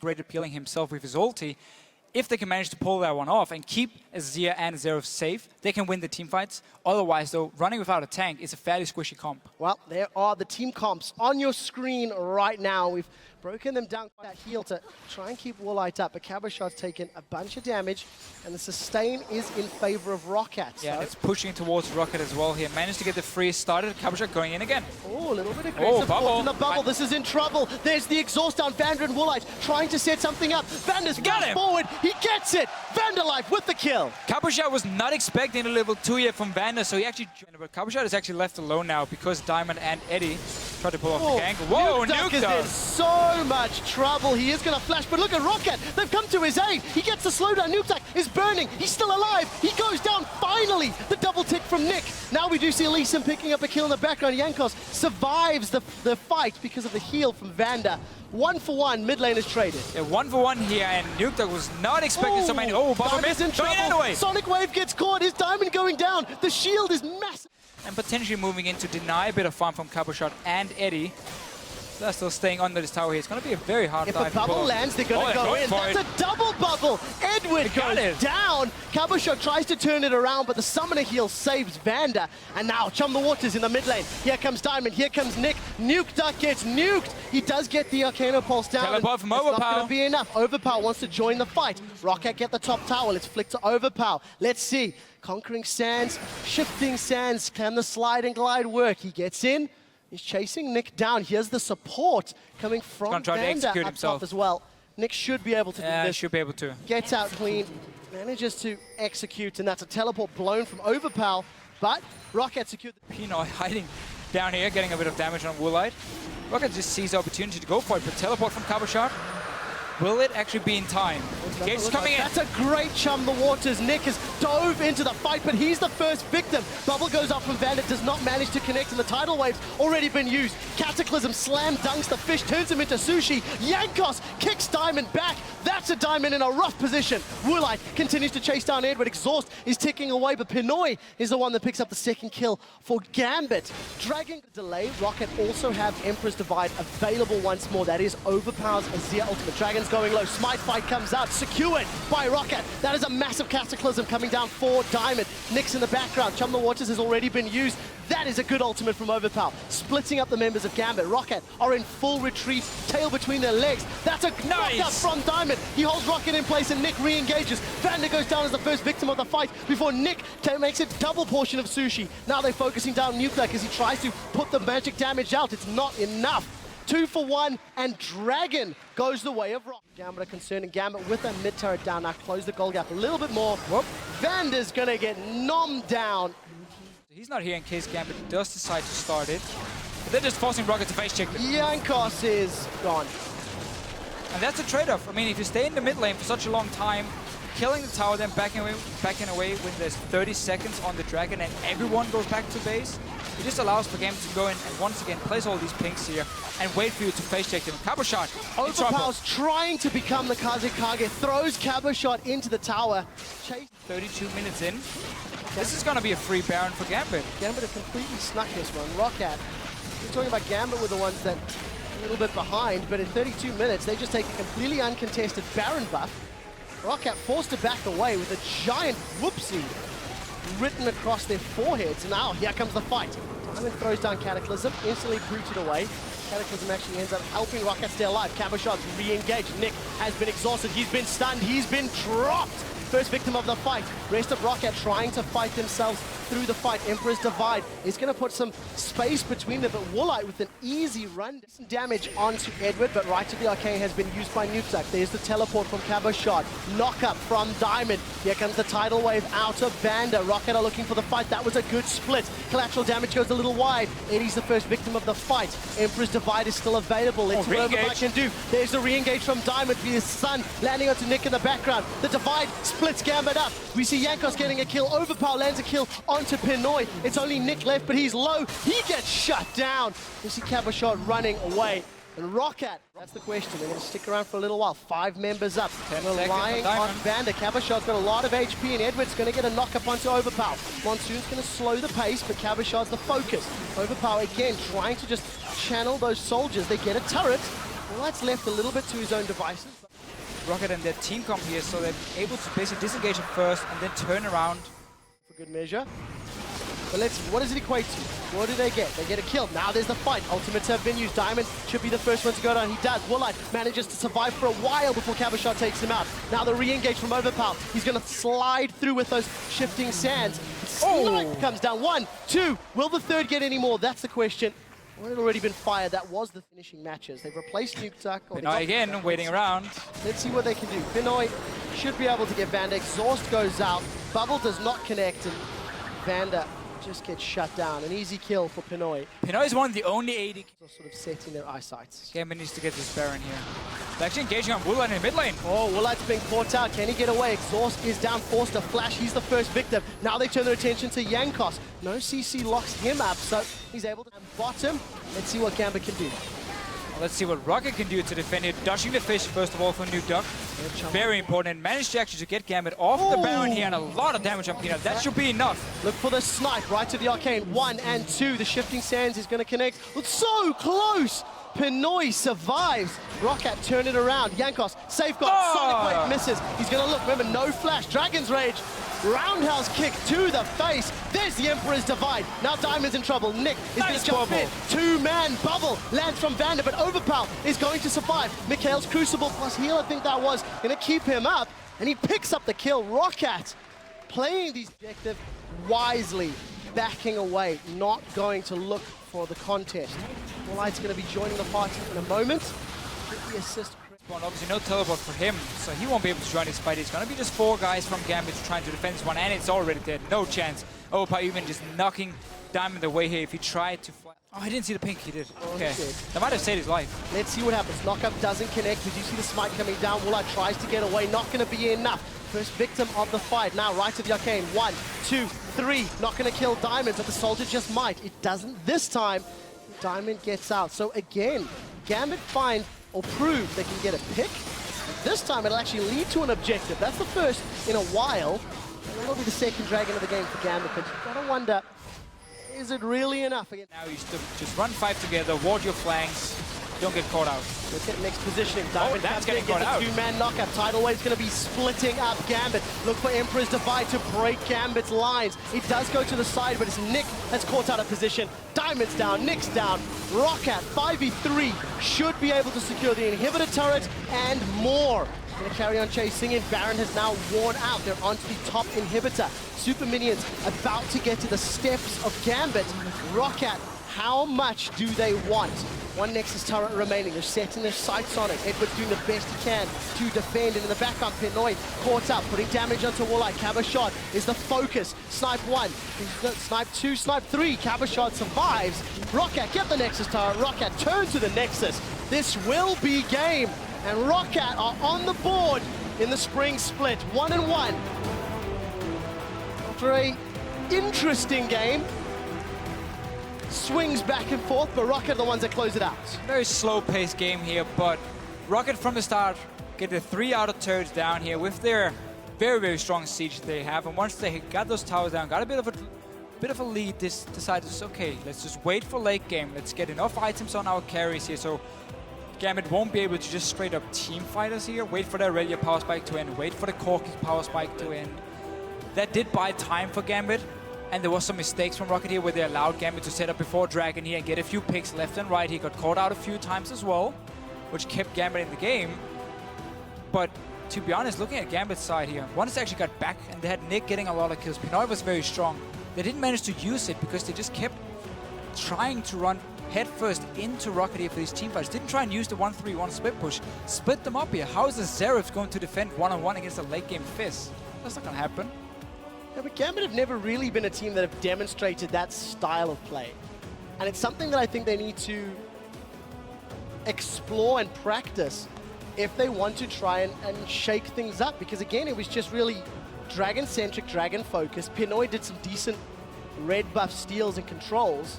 great at peeling himself with his ulti. If they can manage to pull that one off and keep Azir and Zero safe, they can win the team fights. Otherwise, though, running without a tank is a fairly squishy comp. Well, there are the team comps on your screen right now. We've broken them down that heal to try and keep Woolite up, but Cabochard's taken a bunch of damage, and the sustain is in favor of Roccat. Yeah, so. it's pushing towards Roccat as well here. Managed to get the freeze started. Cabochard going in again. Oh, a little bit aggressive in the bubble. This is in trouble. There's the exhaust down. Vander and Woolite trying to set something up. Vander's got forward. He gets it. Vanderlife with the kill. Cabochard was not expecting a level 2 yet from Vander, so he actually... But Cabochard is actually left alone now because Diamond and Eddie tried to pull off the gank. Whoa, Nuke is in so much trouble. He is going to flash, but look at Roccat. They've come to his aid. He gets the slowdown. Nuke is burning. He's still alive. He goes down. Finally, the double tick from Nick. Now we do see Elysium picking up a kill in the background. Jankos survives the fight because of the heal from Vander. 1 for 1, mid lane is traded. Yeah, 1 for 1 here, and Nuke was not expecting so many. Oh, Bubba missed. In trouble. Sonic Wave gets caught. His Diamond going down. The shield is massive. And potentially moving in to deny a bit of farm from Cabochard and Eddie. They're still staying under this tower here. It's going to be a very hard dive. If a bubble lands, they're going to go in. That's a double bubble. Edward goes down. Cabochard tries to turn it around, but the summoner heal saves Vander. And now Chum the Waters in the mid lane. Here comes Diamond. Here comes Nick. Nuke Duck gets nuked. He does get the Arcano Pulse down. Teleport from Overpower. It's not going to Overpower. be enough. Overpower wants to join the fight. Roccat get the top tower. Let's flick to Overpower. Let's see. Conquering Sands, Shifting Sands. Can the slide and glide work? He gets in. He's chasing Nick down. Here's the support coming from Vander up top as well. Nick should be able to do this. Should be able to. Gets out clean, manages to execute, and that's a teleport blown from Overpower. But Roccat secured the... Pino hiding down here, getting a bit of damage on Woolite. Roccat just sees the opportunity to go for it, but teleport from Cabochard. Will it actually be in time? Gate's coming in. That's a great Chum the Waters. Nick has dove into the fight, but he's the first victim. Bubble goes up from Vander, does not manage to connect, and the tidal wave's already been used. Cataclysm slam dunks the fish, turns him into sushi. Jankos kicks Diamond back. That's a Diamond in a rough position. Woolite continues to chase down Edward. Exhaust is ticking away, but Pinoy is the one that picks up the second kill for Gambit. Dragging the delay, Roccat also have Emperor's Divide available once more. That is Overpower's Azir Ultimate. Dragon's going low. Smite Fight comes out, secured by Roccat. That is a massive Cataclysm coming down for Diamond. Nick's in the background. Chum the Waters has already been used. That is a good ultimate from Overpower. Splitting up the members of Gambit. Roccat are in full retreat, tail between their legs. That's a knock-up from Diamond. He holds Roccat in place and Nick re-engages. Vander goes down as the first victim of the fight before Nick makes a double portion of sushi. Now they're focusing down Nuke Duck as he tries to put the magic damage out. It's not enough. 2 for 1, and Dragon goes the way of Rock. Gambit are concerned, and Gambit with a mid turret down. Now close the goal gap a little bit more. Whoop. Vander's gonna get nommed down. He's not here in case Gambit does decide to start it. But they're just forcing Roccat to face check them. Jankos is gone. And that's a trade-off. I mean, if you stay in the mid lane for such a long time, killing the tower, then backing away when there's 30 seconds on the Dragon and everyone goes back to base, it just allows for Gambit to go in and once again place all these pings here and wait for you to face check them. Cabochard, Overpower's trying to become the Kazekage, throws Cabochard into the tower. 32 minutes in. This is going to be a free Baron for Gambit. Gambit have completely snuck this one. Roccat, we're talking about Gambit were the ones that a little bit behind, but in 32 minutes, they just take a completely uncontested Baron buff. Roccat forced to back away with a giant whoopsie written across their foreheads. And now, here comes the fight. Diamond throws down Cataclysm, instantly booted away. Cataclysm actually ends up helping Roccat stay alive. Cabochard's re-engaged. Nick has been exhausted. He's been stunned. He's been dropped. First victim of the fight. Rest of Roccat trying to fight themselves through the fight. Emperor's Divide is going to put some space between them, but Woolite with an easy run. Some damage onto Edward, but right to the arcane has been used by Nuke Duck. There's the teleport from Cabochard. Knock up from Diamond. Here comes the tidal wave out of Vander. Roccat are looking for the fight. That was a good split. Collateral damage goes a little wide. Eddie's the first victim of the fight. Emperor's Divide is still available. Let's see what Overpower can do. There's the re-engage from Diamond. His son landing onto Nick in the background. The Divide splits Gambit up. We see Jankos getting a kill. Overpower lands a kill onto Pinoy. It's only Nick left, but he's low. He gets shut down. We see Cabochard running away. And Roccat, that's the question. They're going to stick around for a little while. 5 members up. Relying on Vander. Cabochard's got a lot of HP, and Edward's going to get a knock-up onto Overpower. Monsoon's going to slow the pace, but Cabochard's the focus. Overpower, again, trying to just channel those soldiers. They get a turret. Well, that's left a little bit to his own devices. Roccat and their team comp here, so they're able to basically disengage it first and then turn around. For good measure. But let's see, what does it equate to? What do they get? They get a kill. Now there's the fight. Ultimates have been used. Diamond should be the first one to go down. He does. Woolite manages to survive for a while before Cabashot takes him out. Now the re-engage from Overpower. He's going to slide through with those shifting sands. Snipe comes down. 1, 2. Will the third get any more? That's the question. Well, it had already been fired. That was the finishing matches. They've replaced Nuketuck. Pinoy again, waiting around. Let's see what they can do. Pinoy should be able to get Vanda. Exhaust goes out. Bubble does not connect, and Vanda just gets shut down. An easy kill for Pinoy. Pinoy is one of the only AD Sort of setting their eyesights. Gambit needs to get this Baron here. They're actually engaging on Woolite in the mid lane. Oh, Woolite's being caught out. Can he get away? Exhaust is down, forced to flash. He's the first victim. Now they turn their attention to Yankos. No CC locks him up, so he's able to bottom. Let's see what Gambit can do. Well, let's see what Roccat can do to defend it. Dodging the fish, first of all, for Nuketuck. Very important. And managed to actually get Gambit off the Baron here and a lot of damage on Peanut. That should be enough. Look for the snipe right to the arcane. 1 and 2. The shifting sands is going to connect. It's so close. Pinoy survives. Roccat turn it around. Yankos, safeguard. Sonic Wave misses. He's going to look. Remember, no flash. Dragon's Rage. Roundhouse kick to the face. There's the Emperor's Divide. Now Diamond's in trouble. Nick is going to jump in. Two-man bubble lands from Vanda, but Overpower is going to survive. Mikhail's Crucible plus heal, I think that was going to keep him up. And he picks up the kill. Roccat playing the objective wisely, backing away, not going to look for the contest. Woolite's going to be joining the party in a moment. Get the assist. Obviously no teleport for him, so he won't be able to join this fight. It's going to be just 4 guys from Gambit trying to defend this one, and it's already dead. No chance. Overpower even just knocking Diamond away here if he tried to fly. Oh, I didn't see the pink. He did. Okay. That might have saved his life. Let's see what happens. Knockup doesn't connect. Did you see the smite coming down? Woolite tries to get away. Not going to be enough. First victim of the fight. Now right to the arcane. 1, 2, 3. Not going to kill Diamond, but the soldier just might. It doesn't this time. Diamond gets out. So again, Gambit find or prove they can get a pick. This time it'll actually lead to an objective. That's the first in a while. And that'll be the second dragon of the game for Gambit. But you've got to wonder, is it really enough? Again, now you just run 5 together, ward your flanks, don't get caught out. Let's get next positioning. Diamond that's getting caught out. Two-man knockup. Tidal Wave's going to be splitting up Gambit. Look for Emperor's Divide to break Gambit's lines. It does go to the side, but it's Nick that's caught out of position. Diamond's down, Nick's down. Roccat 5v3 should be able to secure the inhibitor turret and more. Going to carry on chasing in. Baron has now worn out. They're onto the top inhibitor. Super Minions about to get to the steps of Gambit. Roccat, how much do they want? One Nexus turret remaining. They're setting their sights on it. Edward's doing the best he can to defend. And in the background, Pinoy caught up, putting damage onto Woolite. Cabashot is the focus. Snipe 1, Snipe 2, Snipe 3. Cabashot survives. Roccat, get the Nexus turret. Roccat, turn to the Nexus. This will be game. And Roccat are on the board in the spring split. 1-1. After a interesting game. Swings back and forth, but Roccat are the ones that close it out. Very slow-paced game here, but Roccat from the start get the 3 outer turrets down here with their very, very strong siege they have. And once they got those towers down, got a bit of a lead, this decided, okay, let's just wait for late game. Let's get enough items on our carries here, so Gambit won't be able to just straight up team fight us here. Wait for the Aurelia power spike to end. Wait for the Corki power spike to end. That did buy time for Gambit. And there was some mistakes from Roccat here where they allowed Gambit to set up before Dragon here and get a few picks left and right. He got caught out a few times as well, which kept Gambit in the game. But to be honest, looking at Gambit's side here, once they actually got back and they had Nick getting a lot of kills, Pinoy was very strong. They didn't manage to use it because they just kept trying to run headfirst into Roccat here for these team fights. Didn't try and use the 1-3-1 split push. Split them up here. How is the Zeref going to defend one-on-one against a late game Fizz? That's not going to happen. Yeah, but Gambit have never really been a team that have demonstrated that style of play. And it's something that I think they need to explore and practice if they want to try and shake things up. Because again, it was just really Dragon-centric, Dragon-focused. Pinoy did some decent red buff steals and controls.